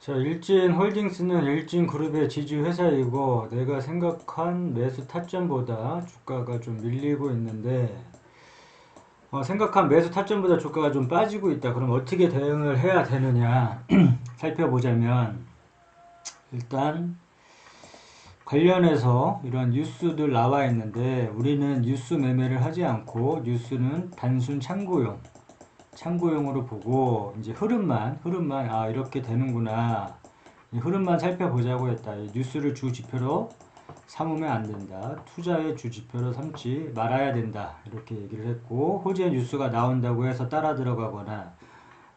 자, 일진홀딩스는 일진그룹의 지주회사이고 내가 생각한 매수 타점보다 주가가 좀 밀리고 있는데 생각한 매수 타점보다 주가가 좀 빠지고 있다. 그럼 어떻게 대응을 해야 되느냐 살펴보자면 일단 관련해서 이런 뉴스들 나와 있는데 우리는 뉴스 매매를 하지 않고 뉴스는 단순 참고용으로 보고 이제 흐름만 이렇게 되는구나 이 흐름만 살펴보자고 했다. 이 뉴스를 주 지표로 삼으면 안 된다. 투자의 주 지표로 삼지 말아야 된다. 이렇게 얘기를 했고 호재 뉴스가 나온다고 해서 따라 들어가거나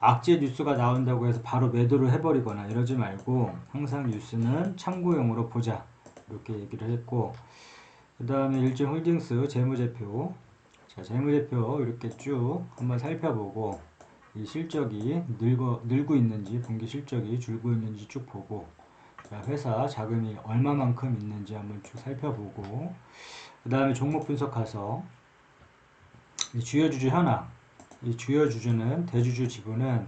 악재 뉴스가 나온다고 해서 바로 매도를 해버리거나 이러지 말고 항상 뉴스는 참고용으로 보자. 이렇게 얘기를 했고 그 다음에 일진홀딩스 재무제표 자, 재무제표 이렇게 쭉 한번 살펴보고 이 실적이 늘고 있는지 분기 실적이 줄고 있는지 쭉 보고 자, 회사 자금이 얼마만큼 있는지 한번 쭉 살펴보고 그 다음에 종목 분석 가서 이 주요주주 현황 이 주요주주는 대주주 지분은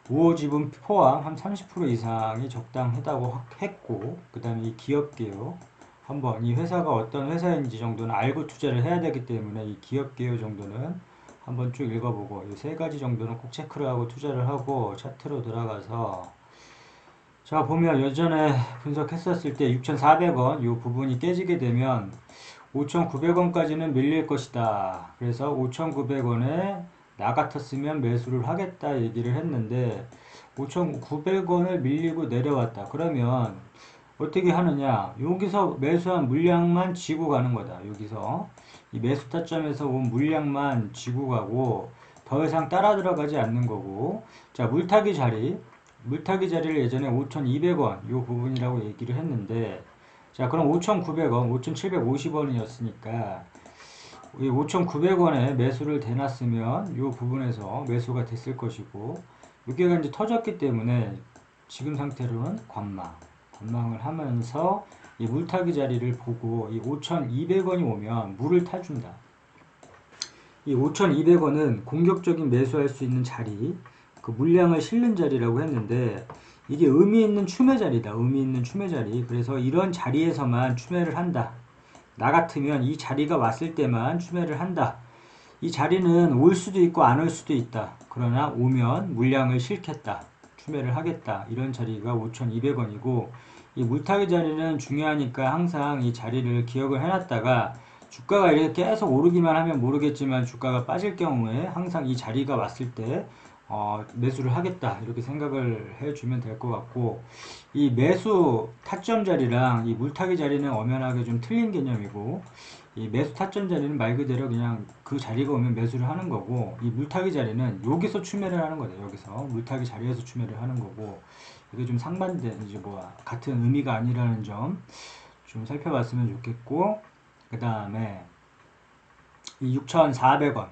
우호 지분 포함 한 30% 이상이 적당하다고 했고 그 다음에 이 기업개요 한번 이 회사가 어떤 회사인지 정도는 알고 투자를 해야 되기 때문에 이 기업개요 정도는 한번 쭉 읽어보고 이 세 가지 정도는 꼭 체크를 하고 투자를 하고 차트로 들어가서 자 보면 예전에 분석했었을 때 6,400원 이 부분이 깨지게 되면 5,900원까지는 밀릴 것이다. 그래서 5,900원에 나 같았으면 매수를 하겠다 얘기를 했는데 5,900원을 밀리고 내려왔다. 그러면 어떻게 하느냐? 여기서 매수한 물량만 지고 가는 거다. 여기서 이 매수 타점에서 온 물량만 지고 가고 더 이상 따라 들어가지 않는 거고 자 물타기 자리를 예전에 5,200원 요 부분이라고 얘기를 했는데 자 그럼 5,900원 5,750원이었으니까 이 5,900원에 매수를 대놨으면 요 부분에서 매수가 됐을 것이고 여기가 이제 터졌기 때문에 지금 상태로는 관망을 하면서 이 물타기 자리를 보고 이 5,200원이 오면 물을 타준다. 이 5,200원은 공격적인 매수할 수 있는 자리, 그 물량을 실는 자리라고 했는데 이게 의미 있는 추매 자리다. 의미 있는 추매 자리. 그래서 이런 자리에서만 추매를 한다. 나 같으면 이 자리가 왔을 때만 추매를 한다. 이 자리는 올 수도 있고 안 올 수도 있다. 그러나 오면 물량을 실겠다. 추매를 하겠다. 이런 자리가 5,200원이고 이 물타기 자리는 중요하니까 항상 이 자리를 기억을 해놨다가 주가가 이렇게 계속 오르기만 하면 모르겠지만 주가가 빠질 경우에 항상 이 자리가 왔을 때 매수를 하겠다 이렇게 생각을 해주면 될 것 같고 이 매수 타점 자리랑 이 물타기 자리는 엄연하게 좀 틀린 개념이고 이 매수 타점 자리는 말 그대로 그냥 그 자리가 오면 매수를 하는 거고 이 물타기 자리는 여기서 추매를 하는 거다. 여기서 물타기 자리에서 추매를 하는 거고 이게 좀 상반된 이제 같은 의미가 아니라는 점 좀 살펴봤으면 좋겠고 그 다음에 이 6,400원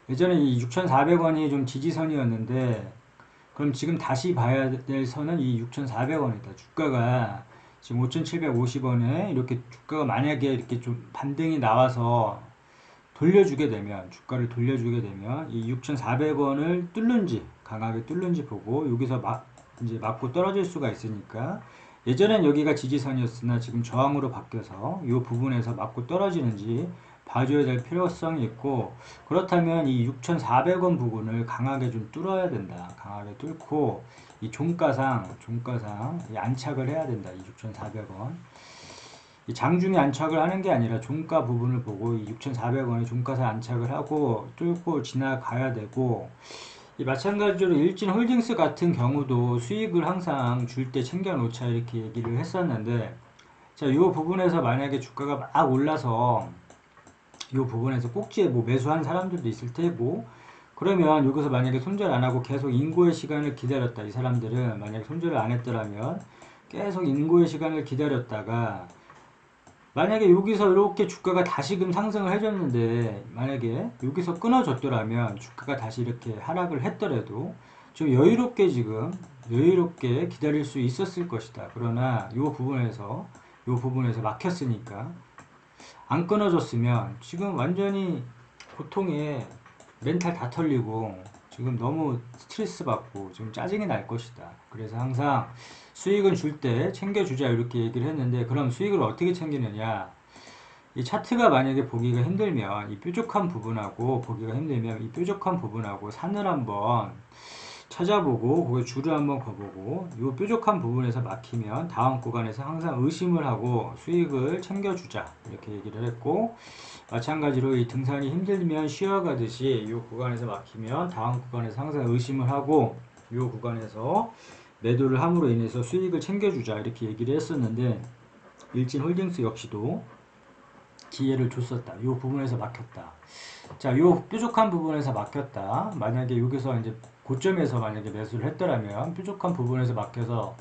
예전에 이 6,400원이 좀 지지선이었는데 그럼 지금 다시 봐야 될 선은 이 6,400원이다. 주가가 지금 5,750원에 이렇게 주가가 만약에 이렇게 좀 반등이 나와서 돌려주게 되면 주가를 돌려주게 되면 이 6,400원을 뚫는지 강하게 뚫는지 보고 여기서 이제 맞고 떨어질 수가 있으니까 예전엔 여기가 지지선이었으나 지금 저항으로 바뀌어서 이 부분에서 맞고 떨어지는지 봐줘야 될 필요성이 있고 그렇다면 이 6,400원 부분을 강하게 좀 뚫어야 된다. 강하게 뚫고 이 종가상 이 안착을 해야 된다. 이 6,400원 이 장중에 안착을 하는 게 아니라 종가 부분을 보고 이 6,400원에 종가상 안착을 하고 뚫고 지나가야 되고 이 마찬가지로 일진홀딩스 같은 경우도 수익을 항상 줄 때 챙겨 놓자 이렇게 얘기를 했었는데 자, 이 부분에서 만약에 주가가 막 올라서 이 부분에서 꼭지에 매수한 사람들도 있을 테고 그러면 여기서 만약에 손절 안 하고 계속 인고의 시간을 기다렸다. 이 사람들은 만약에 손절을 안 했더라면 계속 인고의 시간을 기다렸다가 만약에 여기서 이렇게 주가가 다시금 상승을 해줬는데 만약에 여기서 끊어졌더라면 주가가 다시 이렇게 하락을 했더라도 좀 여유롭게 기다릴 수 있었을 것이다. 그러나 이 부분에서 막혔으니까 안 끊어졌으면 지금 완전히 고통에 멘탈 다 털리고 지금 너무 스트레스 받고 지금 짜증이 날 것이다. 그래서 항상 수익은 줄 때 챙겨주자 이렇게 얘기를 했는데, 그럼 수익을 어떻게 챙기느냐? 이 차트가 만약에 보기가 힘들면 이 뾰족한 부분하고 보기가 힘들면 이 뾰족한 부분하고 산을 한번 찾아보고 거기에 줄을 한번 그어보고 이 뾰족한 부분에서 막히면 다음 구간에서 항상 의심을 하고 수익을 챙겨주자 이렇게 얘기를 했고, 마찬가지로 이 등산이 힘들면 쉬어가듯이 이 구간에서 막히면 다음 구간에서 항상 의심을 하고 이 구간에서 매도를 함으로 인해서 수익을 챙겨주자 이렇게 얘기를 했었는데, 일진홀딩스 역시도 기회를 줬었다. 이 부분에서 막혔다. 자, 요 뾰족한 부분에서 막혔다. 만약에 여기서 이제 고점에서 만약에 매수를 했더라면 뾰족한 부분에서 막혀서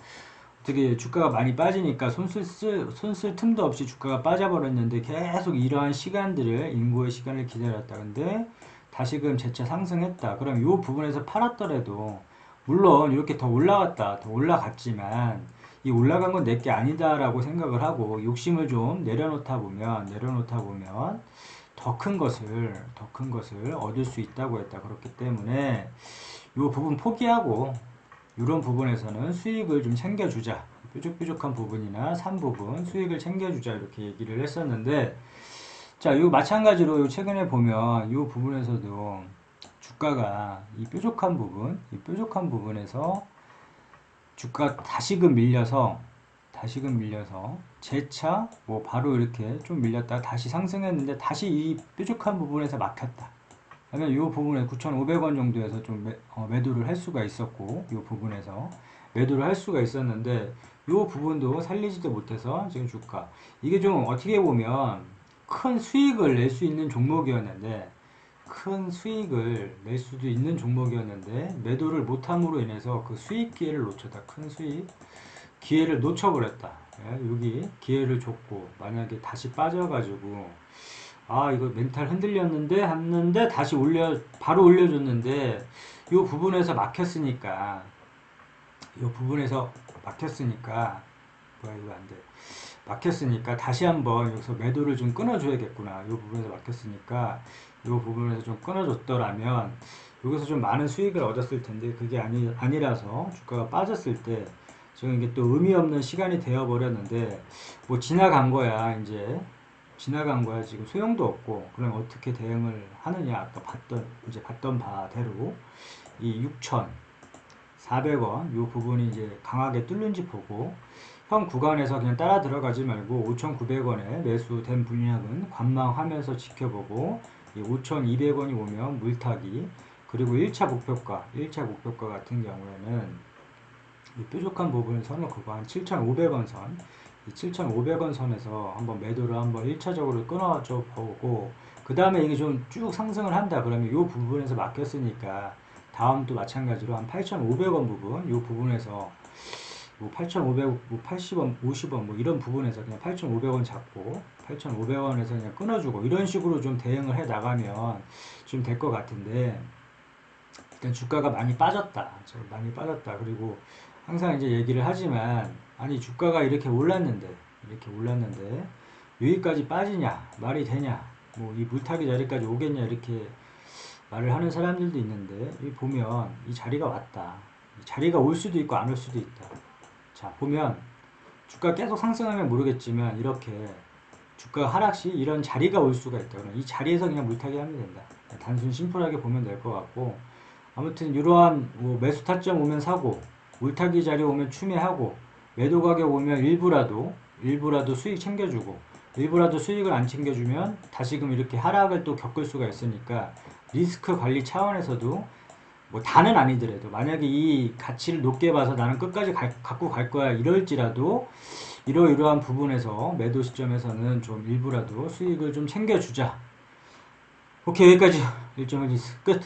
어떻게 주가가 많이 빠지니까 손쓸 틈도 없이 주가가 빠져버렸는데, 계속 이러한 시간들을 인고의 시간을 기다렸다. 근데 다시금 재차 상승했다. 그럼 이 부분에서 팔았더라도 물론 이렇게 더 올라갔다, 더 올라갔지만 이 올라간 건 내게 아니다 라고 생각을 하고 욕심을 좀 내려놓다 보면 더 큰 것을 얻을 수 있다고 했다. 그렇기 때문에 이 부분 포기하고 이런 부분에서는 수익을 좀 챙겨주자, 뾰족뾰족한 부분이나 산 부분 수익을 챙겨주자 이렇게 얘기를 했었는데, 자, 이 마찬가지로 최근에 보면 이 부분에서도 주가가 이 뾰족한 부분에서 주가 다시금 밀려서 재차 뭐 바로 이렇게 좀 밀렸다가 다시 상승했는데 다시 이 뾰족한 부분에서 막혔다. 그러면 이 부분에 9,500원 정도에서 좀 매도를 할 수가 있었고, 이 부분에서 매도를 할 수가 있었는데 이 부분도 살리지도 못해서 지금 주가 이게 좀 어떻게 보면 큰 수익을 낼 수 있는 종목이었는데 매도를 못함으로 인해서 그 수익 기회를 놓쳤다. 큰 수익 기회를 놓쳐버렸다. 여기 기회를 줬고 만약에 다시 빠져가지고 이거 멘탈 흔들렸는데 했는데 다시 바로 올려줬는데 이 부분에서 막혔으니까 뭐야 이거 안 돼. 막혔으니까 다시 한번 여기서 매도를 좀 끊어줘야겠구나. 이 부분에서 막혔으니까 이 부분에서 좀 끊어줬더라면 여기서 좀 많은 수익을 얻었을 텐데 그게 아니라서 주가가 빠졌을 때 지금 이게 또 의미 없는 시간이 되어 버렸는데, 뭐 지나간 거야. 지금 소용도 없고, 그럼 어떻게 대응을 하느냐? 아까 봤던 바대로 이 6,400원 이 부분이 이제 강하게 뚫는지 보고 현 구간에서 그냥 따라 들어가지 말고 5,900원에 매수된 분량은 관망하면서 지켜보고, 이 5,200원이 오면 물타기, 그리고 1차 목표가 같은 경우에는 이 뾰족한 부분 선을 그거 한 7,500원 선, 이 7,500원 선에서 한번 매도를 한번 1차적으로 끊어줘 보고, 그 다음에 이게 좀 쭉 상승을 한다 그러면 이 부분에서 막혔으니까 다음도 마찬가지로 한 8,500원 부분, 이 부분에서 뭐 8,500원, 뭐 80원, 50원 뭐 이런 부분에서 그냥 8,500원 잡고 8,500원에서 그냥 끊어주고 이런 식으로 좀 대응을 해 나가면 좀 될 것 같은데, 일단 주가가 많이 빠졌다. 그리고 항상 이제 얘기를 하지만, 아니 주가가 이렇게 올랐는데 여기까지 빠지냐, 말이 되냐, 뭐 이 물타기 자리까지 오겠냐 이렇게 말을 하는 사람들도 있는데, 여기 보면 이 자리가 왔다. 이 자리가 올 수도 있고 안 올 수도 있다. 자, 보면 주가 계속 상승하면 모르겠지만 이렇게 주가 하락시 이런 자리가 올 수가 있다. 그럼 이 자리에서 그냥 물타기 하면 된다. 단순 심플하게 보면 될 것 같고, 아무튼 이러한 뭐 매수 타점 오면 사고, 물타기 자리 오면 추매하고, 매도 가격 오면 일부라도 수익 챙겨주고, 일부라도 수익을 안 챙겨주면 다시금 이렇게 하락을 또 겪을 수가 있으니까, 리스크 관리 차원에서도 뭐 다는 아니더라도 만약에 이 가치를 높게 봐서 나는 끝까지 갖고 갈 거야 이럴지라도 이러이러한 부분에서 매도 시점에서는 좀 일부라도 수익을 좀 챙겨주자. 오케이, 여기까지 일정은 끝.